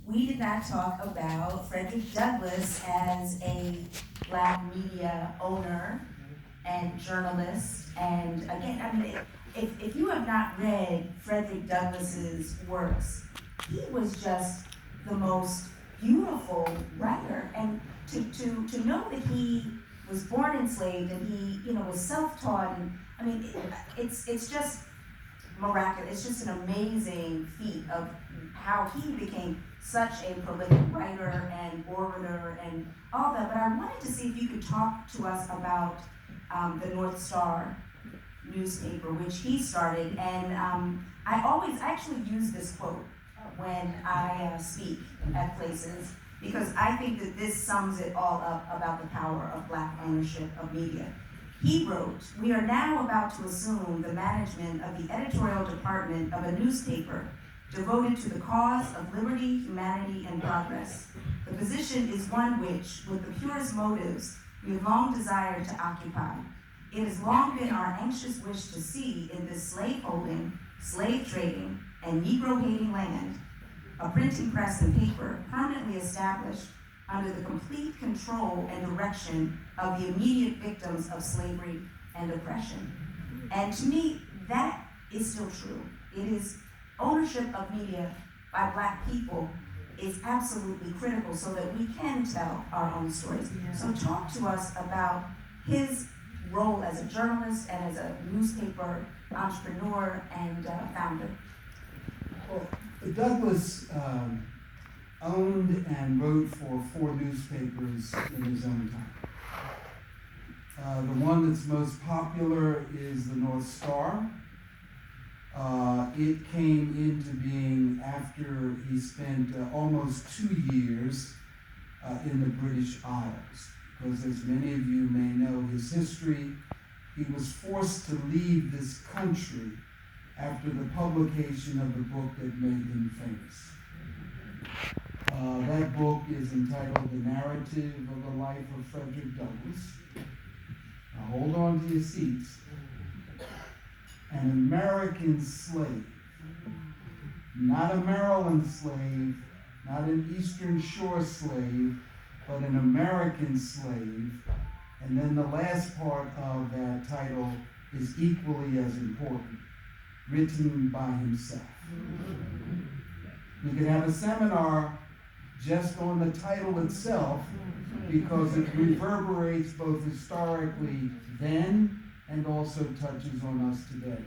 we did not talk about Frederick Douglass as a Black media owner and journalist. And again, I mean, if you have not read Frederick Douglass's works, he was just the most beautiful writer. And to know that he was born enslaved and he, was self-taught, and I mean, it's just miraculous. It's just an amazing feat of how he became such a prolific writer and orator and all that. But I wanted to see if you could talk to us about the North Star newspaper, which he started. And I actually use this quote when I speak at places, because I think that this sums it all up about the power of Black ownership of media. He wrote, "We are now about to assume the management of the editorial department of a newspaper devoted to the cause of liberty, humanity, and progress. The position is one which, with the purest motives, we have long desired to occupy. It has long been our anxious wish to see in this slave-holding, slave-trading, and Negro-hating land a printing press and paper permanently established under the complete control and direction of the immediate victims of slavery and oppression." And to me, that is still true. It is ownership of media by Black people is absolutely critical so that we can tell our own stories. So talk to us about his role as a journalist and as a newspaper entrepreneur and founder. Well, Douglass owned and wrote for 4 newspapers in his own time. The one that's most popular is the North Star. It came into being after he spent almost 2 years in the British Isles, because as many of you may know his history, he was forced to leave this country after the publication of the book that made him famous. That book is entitled The Narrative of the Life of Frederick Douglass. Now hold on to your seats. An American slave, not a Maryland slave, not an Eastern Shore slave, but an American slave. And then the last part of that title is equally as important, written by himself. We could have a seminar just on the title itself, because it reverberates both historically then and also touches on us today.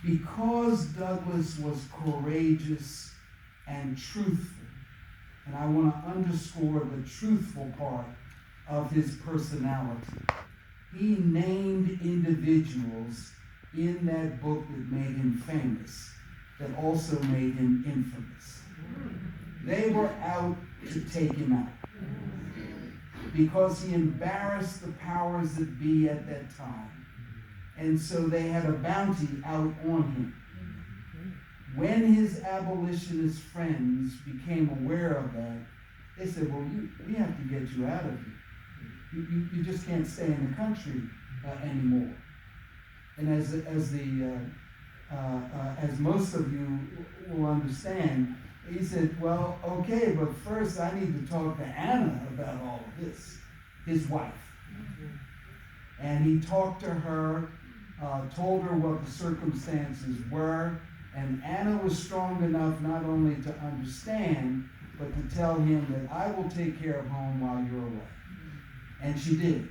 Because Douglass was courageous and truthful, and I want to underscore the truthful part of his personality, he named individuals in that book that made him famous, that also made him infamous. They were out to take him out because he embarrassed the powers that be at that time. And so they had a bounty out on him. When his abolitionist friends became aware of that, they said, well, we have to get you out of here. You just can't stay in the country anymore. And as most of you will understand, he said, well, okay, but first I need to talk to Anna about all of this, his wife. And he talked to her, told her what the circumstances were, and Anna was strong enough not only to understand, but to tell him that I will take care of home while you're away. And she did.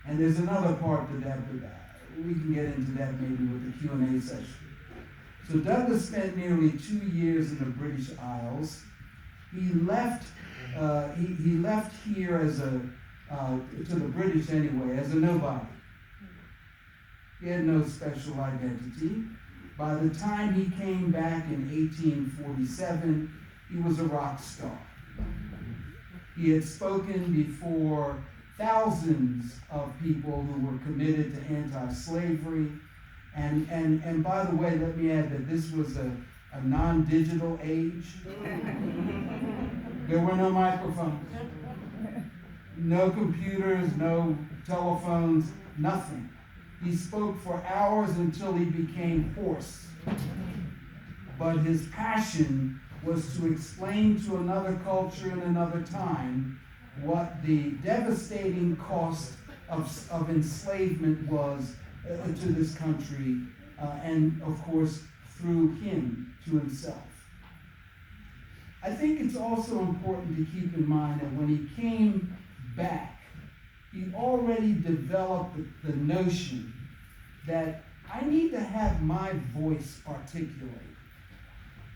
And there's another part to that, but we can get into that maybe with the Q&A session. So Douglass spent nearly 2 years in the British Isles. He left here as to the British anyway, as a nobody. He had no special identity. By the time he came back in 1847, he was a rock star. He had spoken before thousands of people who were committed to anti-slavery. And by the way, let me add that this was a non-digital age. There were no microphones, no computers, no telephones, nothing. He spoke for hours until he became hoarse. But his passion was to explain to another culture in another time what the devastating cost of enslavement was to this country, and of course through him to himself. I think it's also important to keep in mind that when he came back, he already developed the notion that I need to have my voice articulated.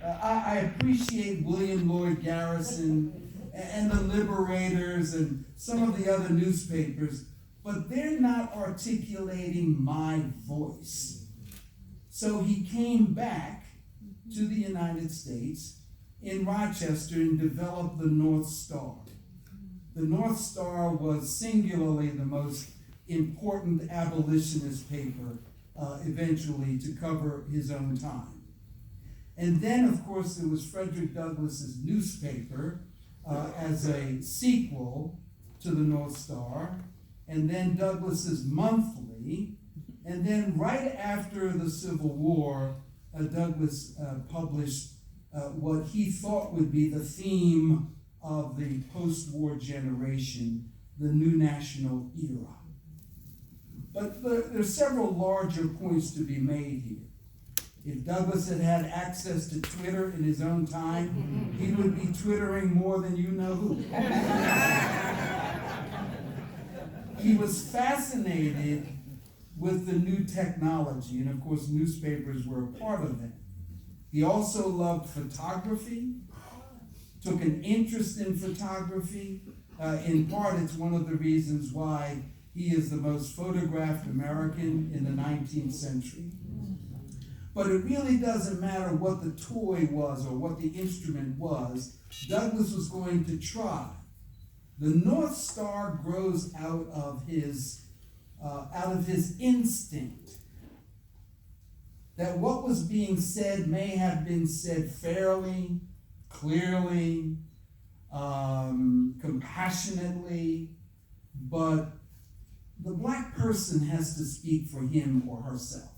I appreciate William Lloyd Garrison and the Liberators and some of the other newspapers, but they're not articulating my voice. So he came back to the United States in Rochester and developed the North Star. The North Star was singularly the most important abolitionist paper eventually to cover his own time. And then, of course, there was Frederick Douglass's newspaper as a sequel to the North Star, and then Douglass's monthly, and then right after the Civil War, Douglass published what he thought would be the theme of the post-war generation, the new national era. But there are several larger points to be made here. If Douglass had had access to Twitter in his own time, he would be twittering more than you know who. He was fascinated with the new technology, and of course newspapers were a part of that. He also loved photography, took an interest in photography. In part, it's one of the reasons why he is the most photographed American in the 19th century. But it really doesn't matter what the toy was or what the instrument was. Douglass was going to try. The North Star grows out of his instinct that what was being said may have been said fairly, clearly, compassionately, but the black person has to speak for him or herself.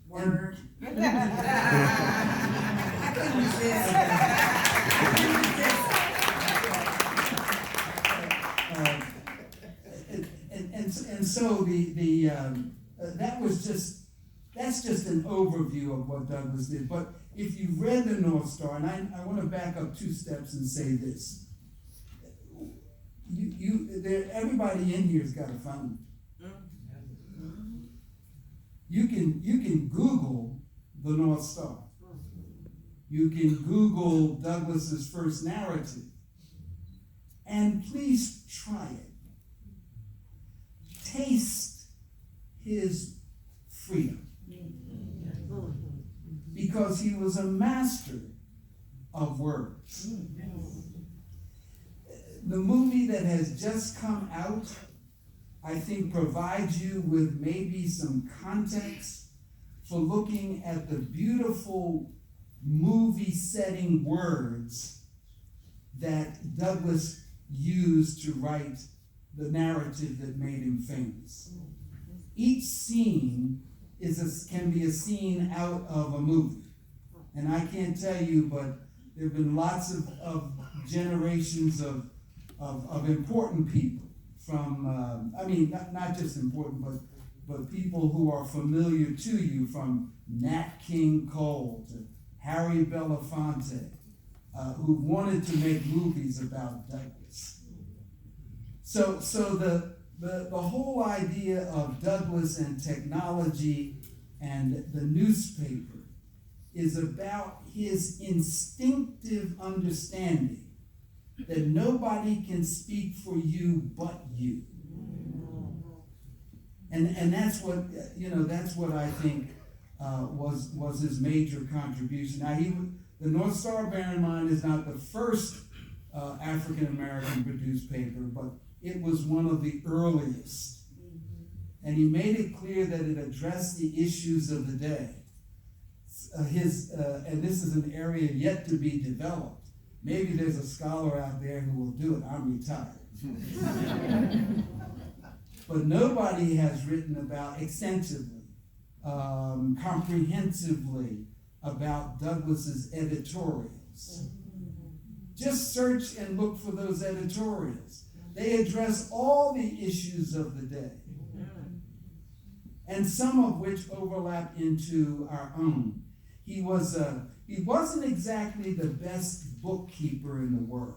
Word. I couldn't resist. And so that's just an overview of what Douglass did. But if you've read the North Star, and I want to back up 2 steps and say this. Everybody in here's got a phone. You can Google the North Star. You can Google Douglass's first narrative. And please try it. Taste his freedom. Because he was a master of words. The movie that has just come out, I think, provides you with maybe some context for looking at the beautiful movie setting words that Douglass used to write the narrative that made him famous. Each scene can be a scene out of a movie. And I can't tell you, but there have been lots of generations of important people from, not just important, but people who are familiar to you, from Nat King Cole to Harry Belafonte, who wanted to make movies about Douglass. So the whole idea of Douglass and technology and the newspaper is about his instinctive understanding that nobody can speak for you but you. And that's what I think was his major contribution. Now, the North Star, bear in mind, is not the first African American produced paper, but it was one of the earliest. And he made it clear that it addressed the issues of the day. And this is an area yet to be developed. Maybe there's a scholar out there who will do it. I'm retired. But nobody has written about extensively, comprehensively, about Douglas's editorials. Just search and look for those editorials. They address all the issues of the day, and some of which overlap into our own. He wasn't exactly the best bookkeeper in the world.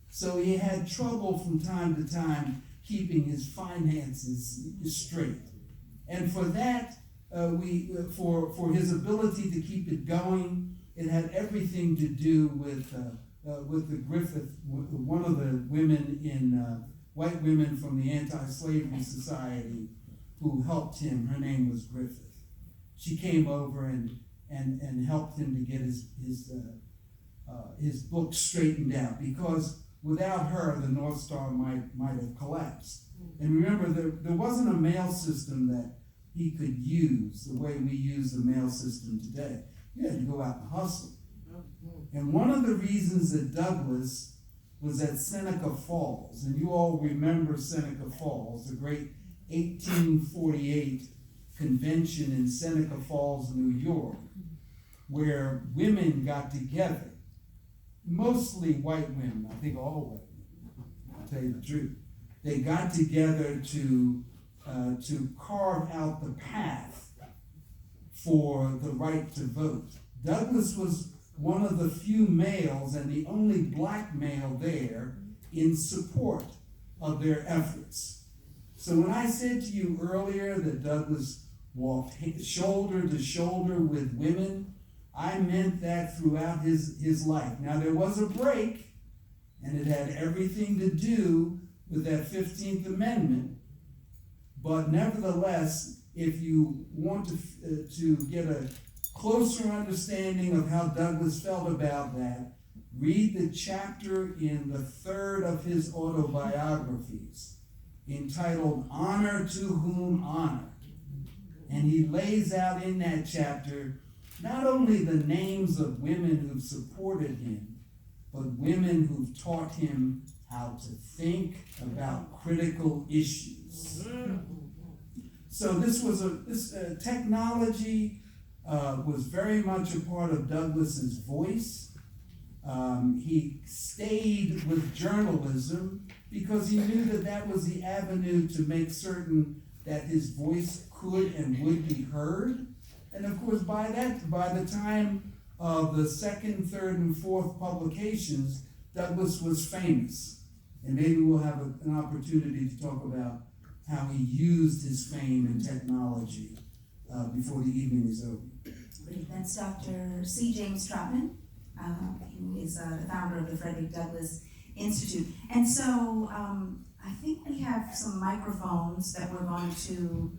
So he had trouble from time to time keeping his finances straight. And for that, for his ability to keep it going, it had everything to do with the Griffith, one of the women white women from the Anti-Slavery Society who helped him. Her name was Griffith. She came over and helped him to get his book straightened out, because without her, the North Star might have collapsed. And remember, there wasn't a mail system that he could use the way we use the mail system today. You had to go out and hustle. And one of the reasons that Douglas was at Seneca Falls, and you all remember Seneca Falls, the great 1848 convention in Seneca Falls, New York, where women got together, mostly white women, I think all white women, I'll tell you the truth. They got together to carve out the path for the right to vote. Douglas was one of the few males and the only black male there in support of their efforts. So when I said to you earlier that Douglas walked shoulder to shoulder with women, I meant that throughout his life. Now there was a break, and it had everything to do with that 15th Amendment, but nevertheless, if you want to get a closer understanding of how Douglas felt about that, read the chapter in the third of his autobiographies entitled Honor to Whom Honor. And he lays out in that chapter not only the names of women who've supported him, but women who've taught him how to think about critical issues. So this technology was very much a part of Douglas's voice. He stayed with journalism because he knew that was the avenue to make certain that his voice could and would be heard. And of course, by the time of the second, third, and fourth publications, Douglas was famous. And maybe we'll have an opportunity to talk about how he used his fame and technology before the evening is over. Great. That's Dr. C. James Trotman, who is the founder of the Frederick Douglass Institute. And so I think we have some microphones that we're going to